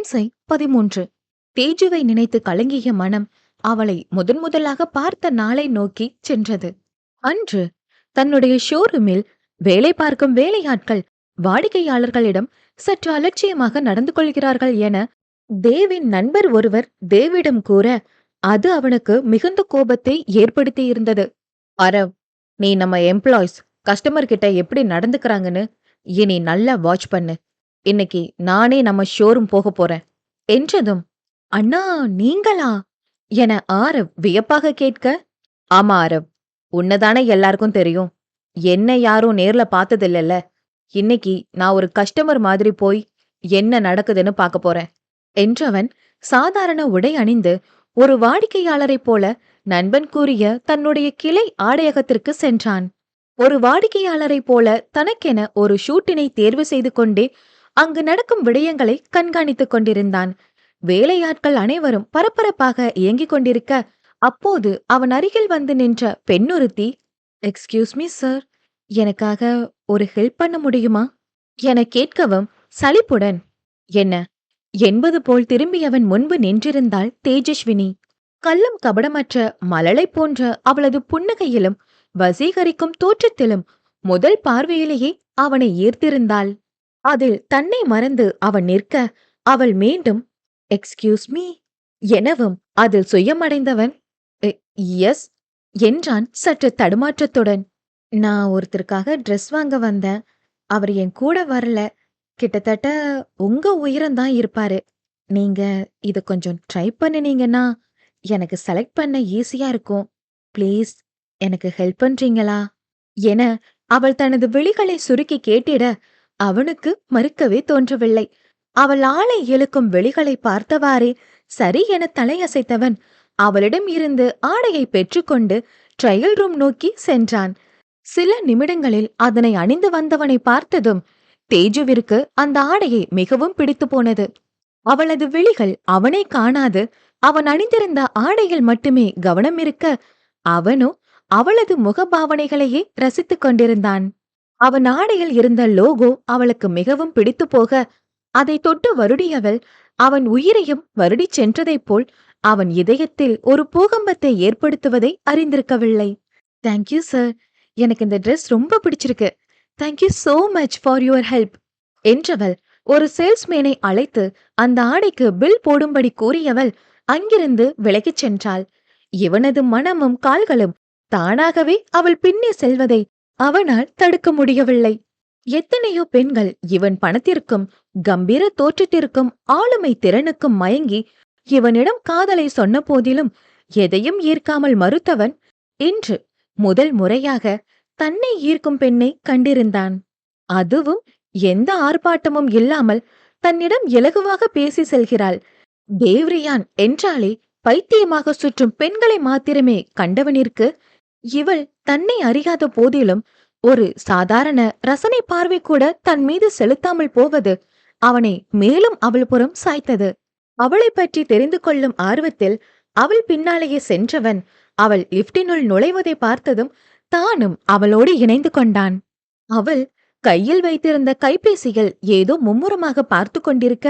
இம்சை 13. தேஜுவை நினைத்து கலங்கிய மனம் அவளை முதன்முதலாக பார்த்த நாளை நோக்கி சென்றது. அன்று தன்னுடைய ஷோரூமில் வேலை பார்க்கும் வேலையாட்கள் வாடிக்கையாளர்களிடம் சற்று அலட்சியமாக நடந்து கொள்கிறார்கள் என தேவின் நண்பர் ஒருவர் தேவிடம் கூற, அது அவனுக்கு மிகுந்த கோபத்தை ஏற்படுத்தியிருந்தது. அரவ், நீ நம்ம எம்ப்ளாய்ஸ் கஸ்டமர் கிட்ட எப்படி நடந்துக்கிறாங்கன்னு இனி நல்லா வாட்ச் பண்ணு. இன்னைக்கு நானே நம்ம ஷோரூம் போக போறேன் என்றதும், அண்ணா நீங்களா என ஆரவ் வியப்பாக கேட்க, ஆமா ஆரவ், உன்னதானே எல்லாருக்கும் தெரியும். என்ன யாரும் நேர்ல பார்த்ததில்லல்ல. இன்னைக்கு நான் ஒரு கஸ்டமர் மாதிரி போய் என்ன நடக்குதுன்னு பார்க்க போறேன் என்றவன் சாதாரண உடை அணிந்து ஒரு வாடிக்கையாளரைப் போல நண்பன் கூறிய தன்னுடைய கிளை ஆடையகத்திற்கு சென்றான். ஒரு வாடிக்கையாளரைப் போல தனக்கென ஒரு ஷூட்டினை தேர்வு செய்து கொண்டே அங்கு நடக்கும் விடயங்களை கண்காணித்துக் கொண்டிருந்தான். வேலையாட்கள் அனைவரும் பரபரப்பாக இயங்கிக் கொண்டிருக்க, அப்போது அவன் அருகில் வந்து நின்ற பெண்ணொருத்தி, எக்ஸ்கியூஸ் மீ சார், எனக்காக ஒரு ஹெல்ப் பண்ண முடியுமா என கேட்கவும் சலிப்புடன், என்ன என்பது போல் திரும்பியவன் முன்பு நின்றிருந்தாள் தேஜஸ்வினி. கள்ளம் கபடமற்ற மலலை போன்ற அவளது புன்னகையிலும் வசீகரிக்கும் தோற்றத்திலும் முதல் பார்வையிலேயே அவனை ஈர்த்திருந்தாள். அதில் தன்னை மறந்து அவன் நிற்க, அவள் மீண்டும் எக்ஸ்கியூஸ் மீ எனவும் அதில் சுயமடைந்தவன் எஸ் என்றான் சற்று தடுமாற்றத்துடன். நான் ஒருத்தருக்காக ட்ரெஸ் வாங்க வந்தேன். அவர் என் கூட வரல. கிட்டத்தட்ட உங்க உயரம்தான் இருப்பாரு. நீங்க இத கொஞ்சம் ட்ரை பண்ணினீங்கன்னா எனக்கு செலக்ட் பண்ண ஈஸியா இருக்கும். ப்ளீஸ் எனக்கு ஹெல்ப் பண்றீங்களா என அவள் தனது விழிகளை சுருக்கி கேட்டிட, அவனுக்கு மறுக்கவே தோன்றவில்லை. அவள் ஆளை இழுக்கும் விழிகளை பார்த்தவாறே சரி என தலையசைத்தவன் அவளிடம் இருந்து ஆடையை பெற்றுக்கொண்டு ட்ரையல் ரூம் நோக்கி சென்றான். சில நிமிடங்களில் அதனை அணிந்து வந்தவனை பார்த்ததும் தேஜுவிற்கு அந்த ஆடையை மிகவும் பிடித்து போனது. அவளது விழிகள் அவனை காணாது அவன் அணிந்திருந்த ஆடையில் மட்டுமே கவனம் இருக்க, அவனோ அவளது முகபாவனைகளையே ரசித்துக் கொண்டிருந்தான். அவன் ஆடையில் இருந்த லோகோ அவளுக்கு மிகவும் பிடித்து போக, அதை தொட்டு வருடியவள் அவன் உயிரையும் வருடிச் சென்றதைப் போல் அவன் இதயத்தில் ஒரு பூகம்பத்தை ஏற்படுத்துவதை அறிந்திருக்கவில்லை. தேங்க்யூ சார், எனக்கு இந்த ட்ரெஸ் ரொம்ப பிடிச்சிருக்கு. Thank you so much for your help என்றவள் ஒரு சேல்ஸ்மேனை அழைத்து அந்த ஆடைக்கு பில் போடும்படி கூறியவள் அங்கிருந்து விலகிச் சென்றாள். இவனது மனமும் கால்களும் தானாகவே அவள் பின்னே செல்வதை அவனால் தடுக்க முடியவில்லை. எத்தனையோ பெண்கள் இவன் பணத்திற்கும் கம்பீர தோற்றத்திற்கும் ஆளுமை திறனுக்கும் மயங்கி இவனிடம் காதலை சொன்ன போதிலும் எதையும் ஈர்க்காமல் மறுத்தவன் இன்று முதல் முறையாக தன்னை ஈர்க்கும் பெண்ணை கண்டிருந்தான். அதுவும் எந்த ஆர்ப்பாட்டமும் இல்லாமல் தன்னிடம் இலகுவாக பேசி செல்கிறாள். தேவ்ரியான் என்றாலே பைத்தியமாக சுற்றும் பெண்களை மாத்திரமே கண்டவனிற்கு இவள் தன்னை அறியாத போதிலும் ஒரு சாதாரண ரசனை பார்வை கூட தன் மீது செலுத்தாமல் போவது அவனை மேலும் அவள் புறம் சாய்த்தது. அவளை பற்றி தெரிந்து கொள்ளும் ஆர்வத்தில் அவள் பின்னாலேயே சென்றவன் அவள் லிப்டினுள் நுழைவதை பார்த்ததும் தானும் அவளோடு இணைந்து கொண்டான். அவள் கையில் வைத்திருந்த கைபேசியில் ஏதோ மும்முரமாக பார்த்து கொண்டிருக்க,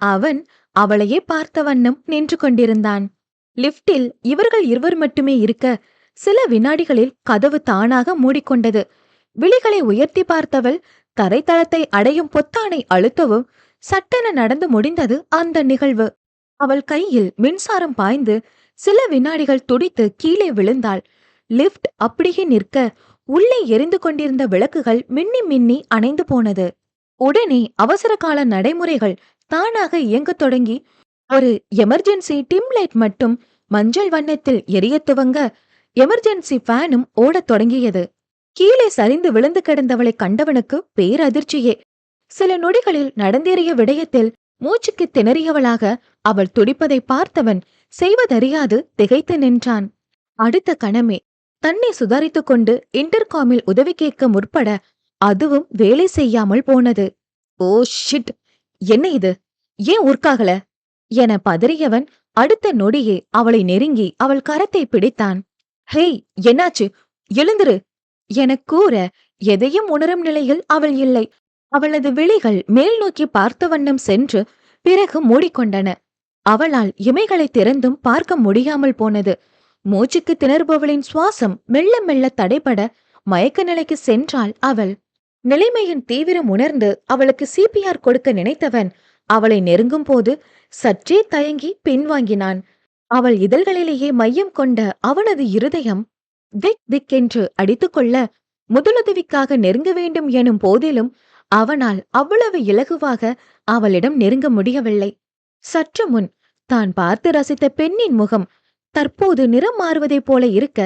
அவன் அவளையே பார்த்த வண்ணம் நின்று கொண்டிருந்தான். லிப்டில் இவர்கள் இருவர் மட்டுமே இருக்க, சில வினாடிகளில் கதவு தானாக மூடிக்கொண்டது. விழிகளை உயர்த்தி பார்த்தவள் தரைத்தளத்தை அடையும் பொத்தானை அழுத்தவும் சட்டென நடந்து முடிந்தது அந்த நிகழ்வு. அவள் கையில் மின்சாரம் பாய்ந்து சில வினாடிகள் துடித்து கீழே விழுந்தாள். லிப்ட் அப்படியே நிற்க, உள்ளே எரிந்து கொண்டிருந்த விளக்குகள் மின்னி மின்னி அணைந்து போனது. உடனே அவசர கால நடைமுறைகள் தானாக இயங்கத் தொடங்கி ஒரு எமர்ஜென்சி டிம் லைட் மட்டும் மஞ்சள் வண்ணத்தில் எரிய துவங்க, எமர்ஜென்சி ஃபேனும் ஓடத் தொடங்கியது. கீழே சரிந்து விழுந்து கிடந்தவளை கண்டவனுக்கு பேரதிர்ச்சியே. சில நொடிகளில் நடந்தேறிய விடயத்தில் மூச்சுக்கு திணறியவளாக அவள் துடிப்பதை பார்த்தவன் செய்வதறியாது திகைத்து நின்றான். அடுத்த கணமே தன்னை சுதாரித்துக் கொண்டு இன்டர்காமில் உதவி கேட்க முற்பட, அதுவும் வேலை செய்யாமல் போனது. ஓ ஷிட், என்ன இது, ஏன் உற்காகல என பதறியவன் அடுத்த நொடியே அவளை நெருங்கி அவள் கரத்தை பிடித்தான். ஹேய், என்னாச்சு, எழுந்திரு எனக் கூற எதையும் உணரும் நிலையில் அவள் இல்லை. அவளது விழிகள் மேல் நோக்கி பார்த்த வண்ணம் சென்று பிறகு மூடிக்கொண்டன. அவளால் இமைகளை திறந்தும் பார்க்க முடியாமல் போனது. மூச்சுக்கு திணறுபவளின் சுவாசம் மெல்ல மெல்ல தடைபட மயக்க நிலைக்கு சென்றாள் அவள். நிலைமையின் தீவிரம் உணர்ந்து அவளுக்கு சிபிஆர் கொடுக்க நினைத்தவன் அவளை நெருங்கும் போது சற்றே தயங்கி பின்வாங்கினான். அவள் இதழ்களிலேயே மையம் கொண்ட அவனது இருதயம் திக் திக் என்று அடித்துக்கொள்ள முதலுதவிக்காக நெருங்க வேண்டும் எனும் போதிலும் அவனால் அவ்வளவு இலகுவாக அவளிடம் நெருங்க முடியவில்லை. சற்று முன் தான் பார்த்து ரசித்த பெண்ணின் முகம் தற்போது நிறம் மாறுவதைப் போல இருக்க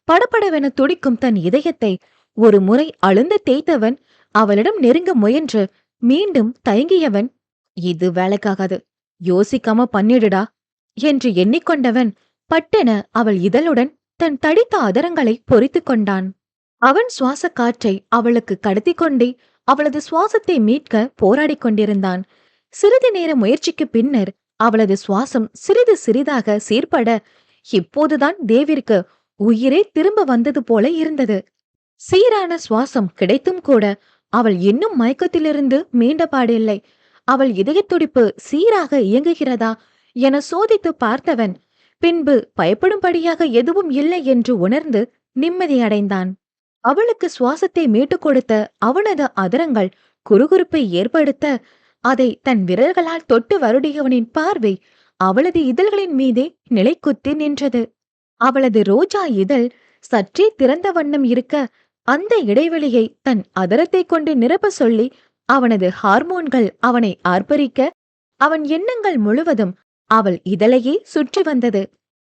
படபடவென துடிக்கும் தன் இதயத்தை ஒரு முறை அழுந்த தேய்த்தவன் அவளிடம் நெருங்க முயன்று மீண்டும் தயங்கியவன், இது வேலைக்காகாது, யோசிக்காம பண்ணிடுடா என்று எண்ணிக்கொண்டவன் பட்டென அவள் இதழுடன் தன் தடித்த அதரங்களை பொறித்து கொண்டான். அவன் சுவாச காற்றை அவளுக்கு கடத்தி கொண்டே அவளது சுவாசத்தை மீட்க போராடிக் கொண்டிருந்தான். சிறிது நேர முயற்சிக்கு பின்னர் அவளது சுவாசம் சிறிது சிறிதாக சீர்பட இப்போதுதான் தேவிற்கு உயிரே திரும்ப வந்தது போல இருந்தது. சீரான சுவாசம் கிடைத்தும் கூட அவள் இன்னும் மயக்கத்திலிருந்து மீண்டபாடில்லை. அவள் இதயத் துடிப்பு சீராக இயங்குகிறதா என சோதித்து பார்த்தவன் பின்பு பயப்படும்படியாக எதுவும் இல்லை என்று உணர்ந்து நிம்மதியடைந்தான். அவளுக்கு சுவாசத்தை மீட்டுக் கொடுத்த அவனது அதரங்கள் குறுகுறுப்பை ஏற்படுத்த அதை தன் விரல்களால் தொட்டு வருடியவனின் பார்வை அவளது இதழ்களின் மீதே நிலைக்குத்தி நின்றது. அவளது ரோஜா இதழ் சற்றே திறந்த வண்ணம் இருக்க அந்த இடைவெளியை தன் அதரத்தை கொண்டு நிரப்ப சொல்லி அவனது ஹார்மோன்கள் அவனை ஆர்ப்பரிக்க அவன் எண்ணங்கள் முழுவதும் அவள் இதழையே சுற்றி வந்தது.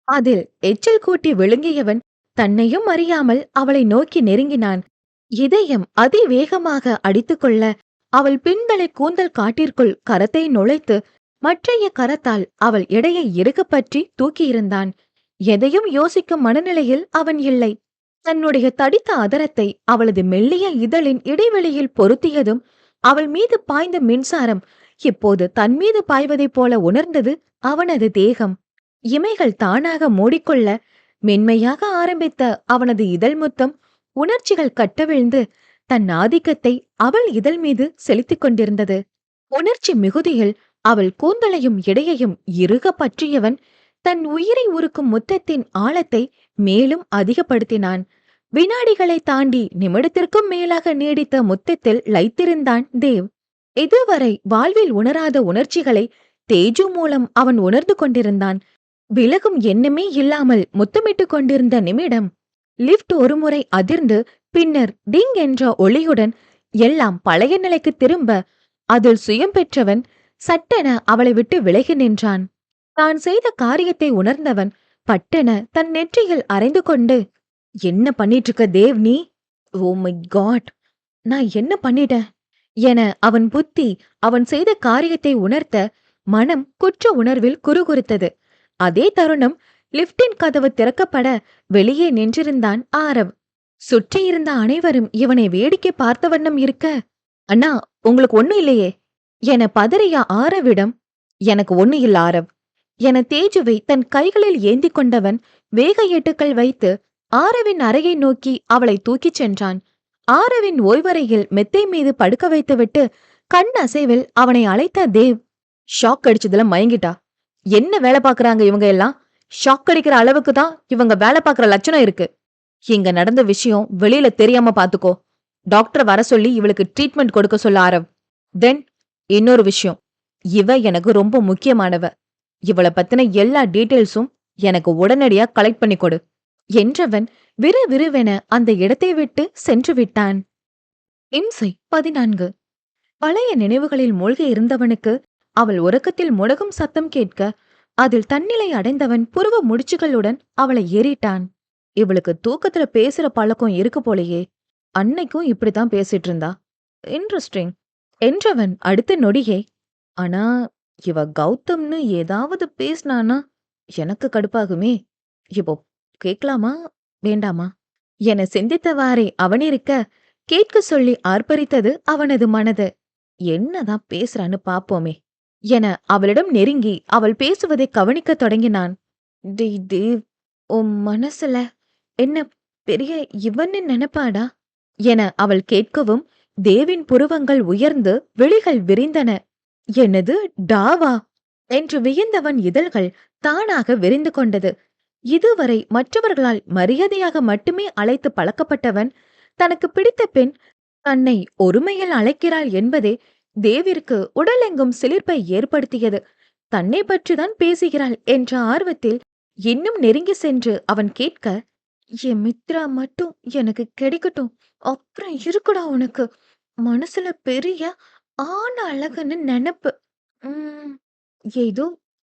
அதில் எச்சில் கூட்டி விழுங்கியவன் தன்னையும் அறியாமல் அவளை நோக்கி நெருங்கினான். இதயம் அதிவேகமாக அடித்துக்கொள்ள அவள் பின்தலை கூந்தல் காட்டிற்குள் கரத்தை நுழைத்து மற்றைய கரத்தால் அவள் எடையை இறுகப் பற்றி தூக்கியிருந்தான். எதையும் யோசிக்கும் மனநிலையில் அவன் இல்லை. தன்னுடைய தடித்த அதரத்தை அவளது மெல்லிய இதழின் இடைவெளியில் பொருத்தியதும் அவள் மீது பாய்ந்த மின்சாரம் இப்போது தன் மீது பாய்வதைப் போல உணர்ந்தது அவனது தேகம். இமைகள் தானாக மூடிக்கொள்ள மென்மையாக ஆரம்பித்த அவனது இதழ் முத்தம் உணர்ச்சிகள் கட்டவிழ்ந்து தன் ஆதிக்கத்தை அவள் இதழ் மீது செலுத்திக் கொண்டிருந்தது. உணர்ச்சி மிகுதியில் அவள் கூந்தலையும் இடையையும் இறுக பற்றியவன் தன் உயிரை உருக்கும் முத்தத்தின் ஆழத்தை மேலும் அதிகப்படுத்தினான். வினாடிகளை தாண்டி நிமிடத்திற்கும் மேலாக நீடித்த முத்தத்தில் லயித்திருந்தான் தேவ். இதுவரை வாழ்வில் உணராத உணர்ச்சிகளை தேஜு மூலம் அவன் உணர்ந்து கொண்டிருந்தான். விலகும் எண்ணமே இல்லாமல் முத்தமிட்டுக் கொண்டிருந்த நிமிடம் லிப்ட் ஒருமுறை அதிர்ந்து பின்னர் டிங் என்ற ஒளியுடன் எல்லாம் பழைய நிலைக்கு திரும்ப அதில் சுயம் பெற்றவன் சட்டென அவளை விட்டு விலகி நின்றான். தான் செய்த காரியத்தை உணர்ந்தவன் பட்டென தன் நெற்றியில் அரைந்து கொண்டு, என்ன பண்ணிட்டு இருக்க தேவ் நீ? ஓ மை காட், நான் என்ன பண்ணிட்டேன் என அவன் புத்தி அவன் செய்த காரியத்தை உணர்த்த மனம் குற்ற உணர்வில் குறுகுறுத்தது. அதே தருணம் லிப்டின் கதவு திறக்கப்பட வெளியே நின்றிருந்தான் ஆரவ். சுற்றியிருந்த அனைவரும் இவனை வேடிக்கை பார்த்த வண்ணம் இருக்க, அண்ணா உங்களுக்கு ஒண்ணும் இல்லையே என பதறிய ஆரவிடம், எனக்கு ஒண்ணு இல்ல ஆரவ் என தேஜுவை தன் கைகளில் ஏந்தி கொண்டவன் வேக எட்டுக்கள் வைத்து ஆரவின் அறையை நோக்கி அவளை தூக்கிச் சென்றான். ஆரவின் ஓய்வறையில் மெத்தை மீது படுக்க வைத்துவிட்டு கண் அசைவில் அவனை அழைத்த தேவ், ஷாக் அடிச்சதுல மயங்கிட்டா. என்ன வேலை பாக்குறாங்க இவங்க எல்லாம்? ஷாக் அடிக்கிற அளவுக்கு தான் இவங்க வேலை பாக்குற லட்சணம் இருக்கு. இங்க நடந்த விஷயம் வெளியில தெரியாம பாத்துக்கோ. டாக்டர் வர சொல்லி இவளுக்கு ட்ரீட்மெண்ட் கொடுக்க சொல்ல ஆரவ். தென் இன்னொரு விஷயம், இவ எனக்கு ரொம்ப முக்கியமானவ. இவளை பத்தின எல்லா டீட்டெயில்ஸும் எனக்கு உடனடியா கலெக்ட் பண்ணி கொடு என்றவன் விறுவிறுவென அந்த இடத்தை விட்டு சென்று விட்டான். இம்சை 14. பழைய நினைவுகளில் மூழ்கி இருந்தவனுக்கு அவள் உறக்கத்தில் முடகும் சத்தம் கேட்க அதில் தன்னிலை அடைந்தவன் புருவ முடிச்சுகளுடன் அவளை ஏறிட்டான். இவளுக்கு தூக்கத்துல பேசுற பழக்கம் இருக்கு போலையே, அன்னைக்கும் இப்படித்தான் பேசிட்டு இருந்தா, இன்ட்ரெஸ்டிங் என்றவன் அடுத்த நொடியே, ஆனா இவ கௌதம்னு ஏதாவது பேசினானா எனக்கு கடுப்பாகுமே, இப்போ கேட்கலாமா வேண்டாமா என சிந்தித்தவாறே அவனிருக்க கேட்க சொல்லி ஆர்ப்பரித்தது அவனது மனது. என்னதான் பேசுறான்னு பாப்போமே என அவளிடம் நெருங்கி அவள் பேசுவதை கவனிக்க தொடங்கினான். டேய் தேவ், உன் மனசுல என்ன பெரிய இவன்னு நினைப்பாடா என அவள் கேட்கவும் தேவின் புருவங்கள் உயர்ந்து விழிகள் விரிந்தன. என்னது, டாவா என்று வியந்தவன் இதழ்கள் தானாக விரிந்து கொண்டது. இதுவரை மற்றவர்களால் மரியாதையாக மட்டுமே அழைத்து பழக்கப்பட்டவன், தனக்கு பிடித்த பெண் தன்னை ஒருமையில் அழைக்கிறாள் என்பதே தேவிற்கு உடலெங்கும் சிலிர்ப்பை ஏற்படுத்தியது. தன்னை பற்றிதான் பேசுகிறாள் என்ற ஆர்வத்தில் இன்னும் நெருங்கி சென்று அவன் கேட்க, என் மித்ரா மட்டும் எனக்கு கிடைக்கட்டும், அப்புறம் இருக்குடா உனக்கு. மனசுல பெரிய ஆன அழகுன்னு நெனப்பு. உம் ஏதோ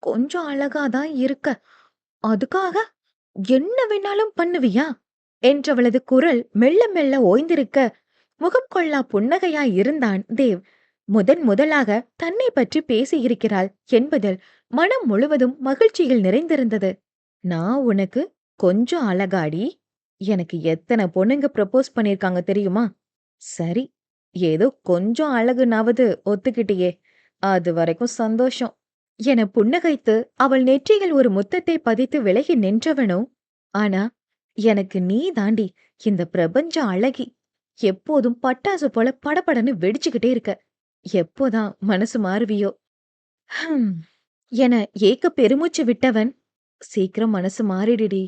கொஞ்சம் அழகாதான் இருக்க, அதுக்காக என்ன வேணாலும் பண்ணுவியா என்றவளது குரல் மெல்ல மெல்ல ஓய்ந்திருக்க, முகம் கொள்ளா புன்னகையாய் இருந்தான் தேவ். முதலாக தன்னை பற்றி பேசியிருக்கிறாள் என்பதில் மனம் முழுவதும் மகிழ்ச்சியில் நிறைந்திருந்தது. நான் உனக்கு கொஞ்சம் அழகாடி. எனக்கு எத்தனை பொண்ணுங்க ப்ரப்போஸ் பண்ணிருக்காங்க தெரியுமா? சரி, ஏதோ கொஞ்சம் அழகுனாவது ஒத்துக்கிட்டியே, அது வரைக்கும் சந்தோஷம் என புன்னகைத்து அவள் நெற்றியில் ஒரு முத்தத்தை பதித்து விலகி நின்றவனோ, ஆனா எனக்கு நீ தாண்டி இந்த பிரபஞ்ச அழகி. எப்போதும் பட்டாசு போல படபடன்னு வெடிச்சுக்கிட்டே இருக்க. எப்போதான் மனசு மாறுவியோ? ஹம் என ஏக்க பெருமூச்சு விட்டவன், சீக்கிரம் மனசு மாறிடுடி,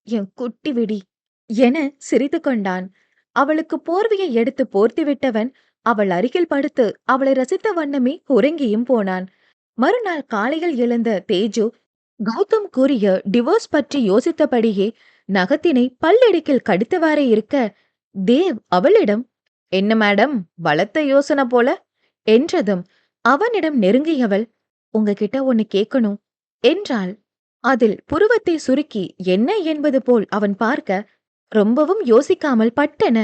என் குட்டி விடி என சிரித்து கொண்டான். அவளுக்கு போர்வையை எடுத்து போர்த்தி விட்டவன் அவள் அருகில் படுத்து அவளை ரசித்த வண்ணமே உறங்கியும் போனான். மறுநாள் காலையில் எழுந்த தேஜு கௌதம் கூறிய டிவோர்ஸ் பற்றி யோசித்தபடியே நகத்தினை பல்லிடுக்கில் கடித்தவாறே இருக்க, தேவ் அவளிடம், என்ன மேடம், பலத்த யோசனை போல என்றதும் அவனிடம் நெருங்கியவள், உங்ககிட்ட ஒன்னு கேட்கணும் என்றாள். அதில் புருவத்தை சுருக்கி என்ன என்பது போல் அவன் பார்க்க, ரொம்பவும் யோசிக்காமல் பட்டென,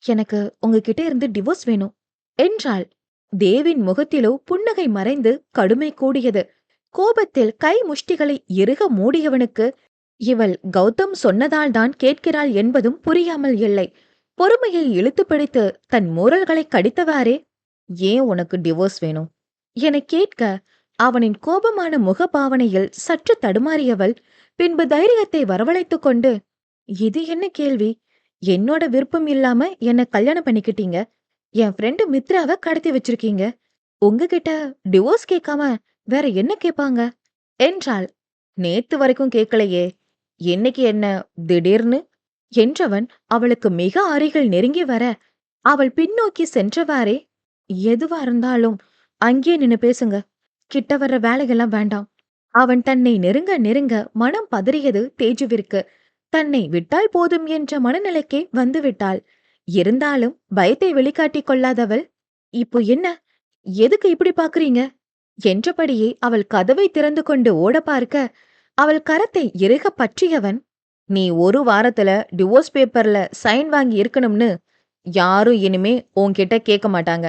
எனக்கு உங்ககிட்ட இருந்து டிவோர்ஸ் வேணும் என்றாள். தேவின் முகத்திலோ புன்னகை மறைந்து கடுமை கூடியது. கோபத்தில் கை முஷ்டிகளை இறுக மூடியவனுக்கு இவள் கௌதம் சொன்னதால்தான் கேட்கிறாள் என்பதும் புரியாமல் இல்லை. பொறுமையை இழுத்து பிடித்து தன் மூரல்களை கடித்தவாறே, ஏன் உனக்கு டிவோர்ஸ் வேணும் என கேட்க, அவனின் கோபமான முகபாவனையில் சற்று தடுமாறியவள் பின்பு தைரியத்தை வரவழைத்துக் கொண்டு, இது என்ன கேள்வி? என்னோட விருப்பம் இல்லாம என்ன கல்யாணம் பண்ணிக்கிட்டீங்க, என் ஃப்ரெண்டு மித்ராவை கடத்தி வச்சிருக்கீங்க, உங்ககிட்ட டிவோர்ஸ் கேட்காம வேற என்ன கேட்பாங்க என்றாள். நேத்து வரைக்கும் கேட்கலையே, என்னைக்கு என்ன திடீர்னு என்றவன் அவளுக்கு மிக அருகில் நெருங்கி வர, அவள் பின்னோக்கி சென்றவாறே, எதுவா இருந்தாலும் அங்கே நின்னு பேசுங்க, கிட்ட வர்ற வேலையெல்லாம் வேண்டாம். அவன் தன்னை நெருங்க நெருங்க மனம் பதறியது தேஜுவிற்கு. தன்னை விட்டால் போதும் என்ற மனநிலைக்கே வந்துவிட்டாள். இருந்தாலும் பயத்தை வெளிக்காட்டிக் கொள்ளாதவள், இப்போ என்ன, எதுக்கு இப்படி பாக்குறீங்க என்றபடியே அவள் கதவை திறந்து கொண்டு ஓட பார்க்க, அவள் கரத்தை இறுக பற்றியவன், நீ ஒரு வாரத்துல டிவோர்ஸ் பேப்பர்ல சைன் வாங்கி இருக்கணும்னு யாரும் இனிமே உன்கிட்ட கேட்க மாட்டாங்க.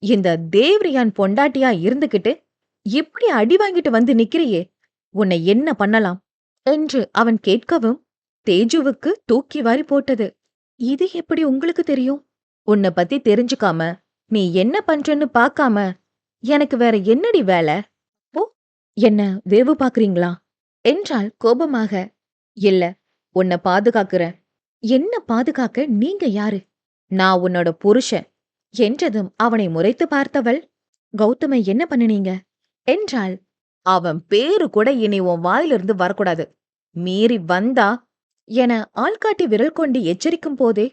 இந்த தேவ்ரியான் பொண்டாட்டியா இருந்துகிட்டு இப்படி அடி வாங்கிட்டு வந்து நிக்கிறியே, உன்னை என்ன பண்ணலாம் என்று அவன் கேட்கவும், தேஜுவுக்கு தூக்கி வாரி போட்டது. இது எப்படி உங்களுக்கு தெரியும்? உன்னை பத்தி தெரிஞ்சுக்காம நீ என்ன பண்றன்னு பாக்காம எனக்கு வேற என்னடி வேலை? ஓ, என்ன வேவு பாக்குறீங்களா என்றாள் கோபமாக. இல்ல, உன்னை பாதுகாக்கிறேன். என்ன பாதுகாக்க நீங்க யாரு? நான் உன்னோட புருஷன் என்றதும் அவனை முறைத்து பார்த்தவள், கௌதமை என்ன பண்ணுனீங்க என்றாள். அவன் பேரு கூட இனி உன் வாயிலிருந்து வரக்கூடாது. மீறி வந்தா என ஆள்காட்டி விரல் கொண்டு எச்சரிக்கும் போதே,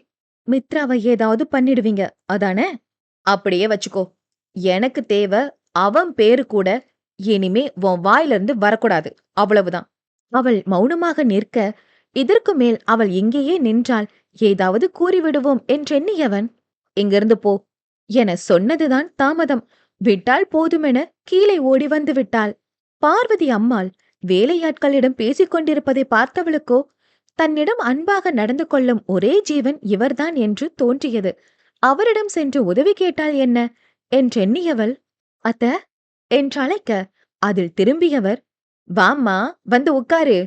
மித்ராவை ஏதாவது பண்ணிடுவீங்க அதானே? அப்படியே வச்சுக்கோ. எனக்கு தேவை அவன் பேரு கூட இனிமே உன் வாயிலிருந்து வரக்கூடாது, அவ்வளவுதான். அவள் மௌனமாக நிற்க, இதற்கு மேல் அவள் இங்கேயே நின்றால் ஏதாவது கூறிவிடுவோம் என்றெண்ணியவன், இங்கிருந்து போ என சொன்னதுதான் தாமதம். விட்டால் போதுமென கீழே ஓடி வந்து விட்டாள். பார்வதி அம்மாள் வேலையாட்களிடம் பேசிக் கொண்டிருப்பதை பார்த்தவளுக்கோ, தன்னிடம் அன்பாக நடந்து கொள்ளும் ஒரே ஜீவன் இவர்தான் என்று தோன்றியது. அவரிடம் சென்று உதவி கேட்டால் என்ன என்றெண்ணியவள், அத்த என்றழைக்க, அதில் திரும்பியவர், வாம்மா வந்து உட்காரு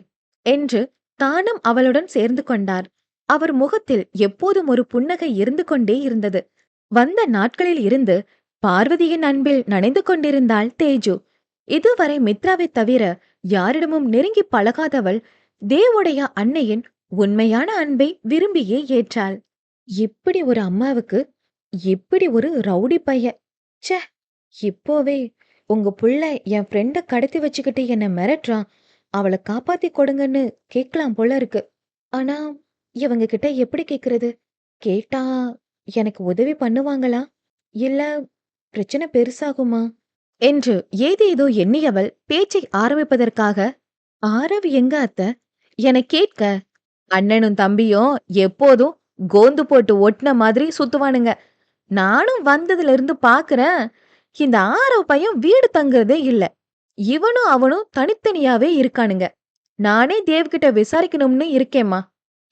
என்று தானும் அவளுடன் சேர்ந்து கொண்டார். அவர் முகத்தில் எப்போதும் ஒரு புன்னகை இருந்து கொண்டே இருந்தது. வந்த நாட்களில் இருந்து பார்வதியின் அன்பில் நனைந்து கொண்டிருந்தாள் தேஜு. இதுவரை மித்ராவைத் தவிர யாரிடமும் நெருங்கி பழகாதவள் தேவுடைய அன்னையின் உண்மையான அன்பை விரும்பியே ஏற்றாள். இப்படி ஒரு அம்மாவுக்கு இப்படி ஒரு ரவுடி பைய, ச்சே, இப்போவே உங்க புள்ள என் ஃப்ரெண்ட கடத்தி வச்சுக்கிட்டு என்ன மிரட்டுறான். அவள காப்பாத்தி கொடுங்கன்னு கேட்கலாம் போல இருக்கு. ஆனா, இவங்க கிட்ட எப்படி கேட்கறது? கேட்டா எனக்கு உதவி பண்ணுவாங்களா? இல்ல பிரச்சனை பெருசாகுமா? என்று ஏதேதோ எண்ணியவள் பேச்சை ஆரம்பிப்பதற்காக, "ஆரவ் எங்க அத்த?" எனக் கேட்க, "அண்ணனும் தம்பியும் எப்போதும் கோந்து போட்டு ஒட்டுன மாதிரி சுத்துவானுங்க. நானும் வந்ததுல இருந்து பாக்குறேன். இந்த ஆரவ் பையன் வீடு தங்குறதே இல்ல. இவனும் அவனும் தனித்தனியாவே இருக்கானுங்க. நானே தேவ்கிட்ட விசாரிக்கணும்னு இருக்கேம்மா."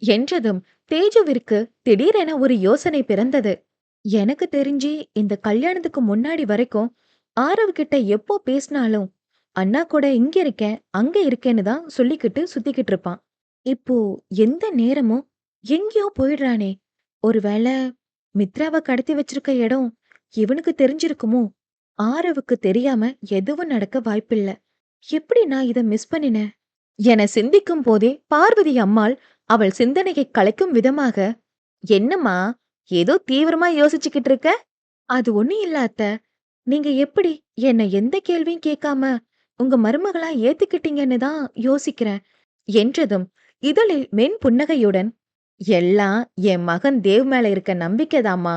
என்றதும் தேஜுவிற்கு திடீரென ஒரு யோசனை பிறந்தது. எனக்கு தெரிஞ்சு இந்த கல்யாணத்துக்கு முன்னாடி வரைக்கும் ஆரவ் கிட்ட எப்போ பேசினாலும் அண்ணா கூட இங்க இருக்கேன் அங்க இருக்கேன்னு தான் சொல்லிக்கிட்டு சுத்திக்கிட்டு இருப்பான். இப்போ எந்த நேரமும் எங்கேயோ போயிடுறானே. ஒருவேளை மித்ராவை கடத்தி வச்சிருக்க இடம் இவனுக்கு தெரிஞ்சிருக்குமோ? ஆரவுக்கு தெரியாம எதுவும் நடக்க வாய்ப்பில்ல. எப்படி நான் இத மிஸ் பண்ணினேன் என சிந்திக்கும் போதே பார்வதி அம்மாள் அவள் சிந்தனையை கலைக்கும் விதமாக, "என்னம்மா ஏதோ தீவிரமா யோசிச்சுக்கிட்டு இருக்க?" "அது ஒண்ணும் இல்ல அத்த. நீங்க எப்படி என்ன எந்த கேள்வியும் கேட்காம உங்க மருமகளா ஏத்துக்கிட்டீங்கன்னு தான் யோசிக்கிறேன்." என்றதும் இதழில் மென் புன்னகையுடன், "எல்லாம் என் மகன் தேவ் மேல இருக்க நம்பிக்கைதாம்மா.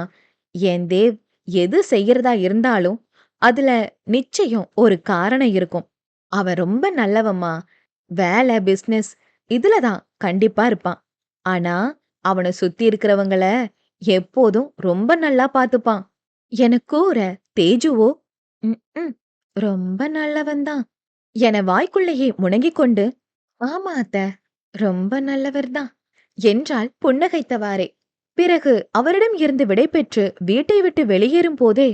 என் தேவ் எது செய்யறதா இருந்தாலும் அதுல நிச்சயம் ஒரு காரணம் இருக்கும். அவன் ரொம்ப நல்லவம்மா. வேலை, பிசினஸ் இதுல தான் கண்டிப்பா இருப்பான். ஆனா அவன சுத்தி இருக்கிறவங்கள எப்போதும் ரொம்ப நல்லா பாத்துப்பான்." என கூற, தேஜுவோ, "ம், ரொம்ப நல்லவன் தான்" என வாய்க்குள்ளேயே முனங்கிக் கொண்டு, "ஆமா அத்த, ரொம்ப நல்லவர் தான்" என்றாள் புன்னகைத்தவாறே. பிறகு அவரிடம் இருந்து விடைபெற்று வீட்டை விட்டு வெளியேறும் போதே,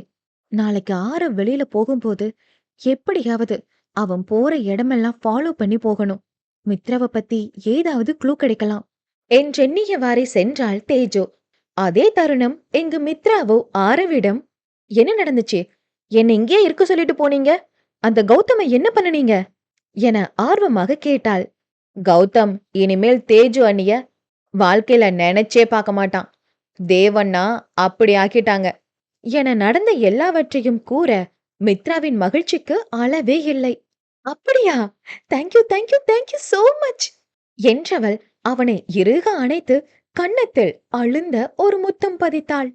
"நாளைக்கு ஆரவ் வெளியில போகும்போது எப்படியாவது அவன் போற இடமெல்லாம் ஃபாலோ பண்ணி போகணும். மித்ராவ பத்தி ஏதாவது க்ளூ கிடைக்கலாம்" என்றெண்ணியவாறே சென்றாள் தேஜு. அதே தருணம் இங்கு மித்ராவோ ஆரவிடம், "என்ன நடந்துச்சு? என்ன இங்கேயே இருக்க சொல்லிட்டு போனீங்க? அந்த கௌதம என்ன பண்ணுனீங்க?" என ஆர்வமாக கேட்டாள். "கௌதம் இனிமேல் தேஜு அண்ணிய வாழ்க்கையில நினைச்சே பார்க்க மாட்டான். தேவண்ணா அப்படி ஆக்கிட்டாங்க" என நடந்த எல்லாவற்றையும் கூற, மித்ராவின் மகிழ்ச்சிக்கு அளவே இல்லை. "அப்படியா? Thank you thank you thank you so much" என்றவள் அவனை இறுக அணைத்து கன்னத்தில் அழுந்த ஒரு முத்தம் பதித்தாள்.